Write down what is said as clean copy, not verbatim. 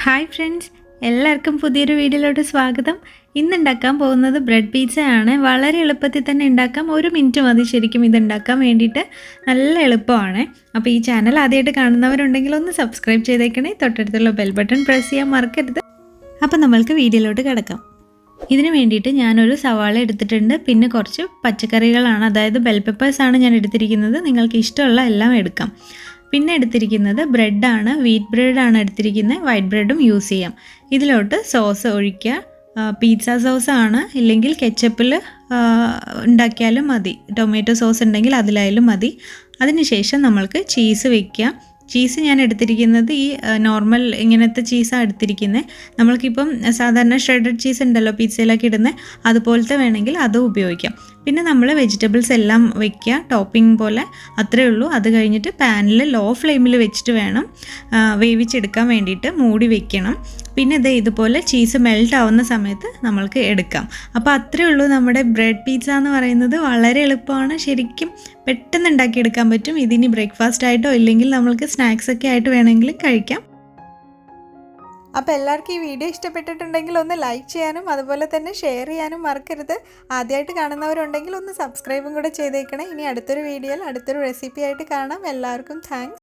Hi friends, എല്ലാവർക്കും പുതിയൊരു വീഡിയോയിലോട്ട് സ്വാഗതം. ഇന്ന് ഉണ്ടാക്കാൻ പോകുന്നത് ബ്രെഡ് പീസ ആണ്. വളരെ എളുപ്പത്തിൽ തന്നെ ഉണ്ടാക്കാം. 1 മിനിറ്റ് മതി ശരിക്കും ഇത് ഉണ്ടാക്കാൻ വേണ്ടിയിട്ട്. നല്ല എളുപ്പമാണ്. അപ്പോൾ ഈ ചാനൽ ആദ്യമായിട്ട് കാണുന്നവരുണ്ടെങ്കിൽ ഒന്ന് സബ്സ്ക്രൈബ് ചെയ്തേക്കണേ. തൊട്ടടുത്തുള്ള ബെൽ ബട്ടൺ പ്രസ് ചെയ്യാൻ മറക്കരുത്. അപ്പോൾ നമ്മൾക്ക് വീഡിയോയിലോട്ട് കിടക്കാം. ഇതിന് വേണ്ടിയിട്ട് ഞാനൊരു സവാള എടുത്തിട്ടുണ്ട്. പിന്നെ കുറച്ച് പച്ചക്കറികളാണ്, അതായത് ബെൽ പെപ്പേഴ്സാണ് ഞാൻ എടുത്തിരിക്കുന്നത്. നിങ്ങൾക്ക് ഇഷ്ടമുള്ള എല്ലാം എടുക്കാം. പിന്നെ എടുത്തിരിക്കുന്നത് ബ്രെഡാണ്, വീറ്റ് ബ്രെഡാണ് എടുത്തിരിക്കുന്നത്. വൈറ്റ് ബ്രെഡും യൂസ് ചെയ്യാം. ഇതിലോട്ട് സോസ് ഒഴിക്കുക. പിസ്സ സോസാണ്, ഇല്ലെങ്കിൽ കെച്ചപ്പിൽ ഉണ്ടാക്കിയാലും മതി. ടൊമാറ്റോ സോസ് ഉണ്ടെങ്കിൽ അതിലായാലും മതി. അതിനുശേഷം നമ്മൾക്ക് ചീസ് വയ്ക്കുക. ചീസ് ഞാൻ എടുത്തിരിക്കുന്നത് ഈ നോർമൽ ഇങ്ങനത്തെ ചീസാണ് എടുത്തിരിക്കുന്നത്. നമ്മൾക്കിപ്പം സാധാരണ ഷ്രെഡഡ് ചീസ് ഉണ്ടല്ലോ പിസ്സയിലൊക്കെ ഇടുന്നത്, അതുപോലത്തെ വേണമെങ്കിൽ അതും ഉപയോഗിക്കാം. പിന്നെ നമ്മൾ വെജിറ്റബിൾസ് എല്ലാം വയ്ക്കുക ടോപ്പിംഗ് പോലെ, അത്രയേ ഉള്ളൂ. അത് കഴിഞ്ഞിട്ട് പാനിൽ ലോ ഫ്ലെയിമിൽ വെച്ചിട്ട് വേണം വേവിച്ചെടുക്കാൻ വേണ്ടിയിട്ട്. മൂടി വെക്കണം. പിന്നെ ഇതുപോലെ ചീസ് മെൽറ്റ് ആവുന്ന സമയത്ത് നമ്മൾക്ക് എടുക്കാം. അപ്പോൾ അത്രയേ ഉള്ളൂ. നമ്മുടെ ബ്രെഡ് പിസ്സ എന്ന് പറയുന്നത് വളരെ എളുപ്പമാണ്. ശരിക്കും പെട്ടെന്ന് ഉണ്ടാക്കിയെടുക്കാൻ പറ്റും. ഇതിനി ബ്രേക്ക്ഫാസ്റ്റ് ആയിട്ടോ ഇല്ലെങ്കിൽ നമ്മൾക്ക് സ്നാക്സൊക്കെ ആയിട്ട് വേണമെങ്കിലും കഴിക്കാം. അപ്പോൾ എല്ലാവർക്കും ഈ വീഡിയോ ഇഷ്ടപ്പെട്ടിട്ടുണ്ടെങ്കിൽ ഒന്ന് ലൈക്ക് ചെയ്യാനും അതുപോലെ തന്നെ ഷെയർ ചെയ്യാനും മറക്കരുത്. ആദ്യമായിട്ട് കാണുന്നവരുണ്ടെങ്കിൽ ഒന്ന് സബ്സ്ക്രൈബും കൂടെ ചെയ്തേക്കണേ. ഇനി അടുത്തൊരു വീഡിയോയിൽ അടുത്തൊരു റെസിപ്പി ആയിട്ട് കാണാം. എല്ലാവർക്കും താങ്ക്സ്.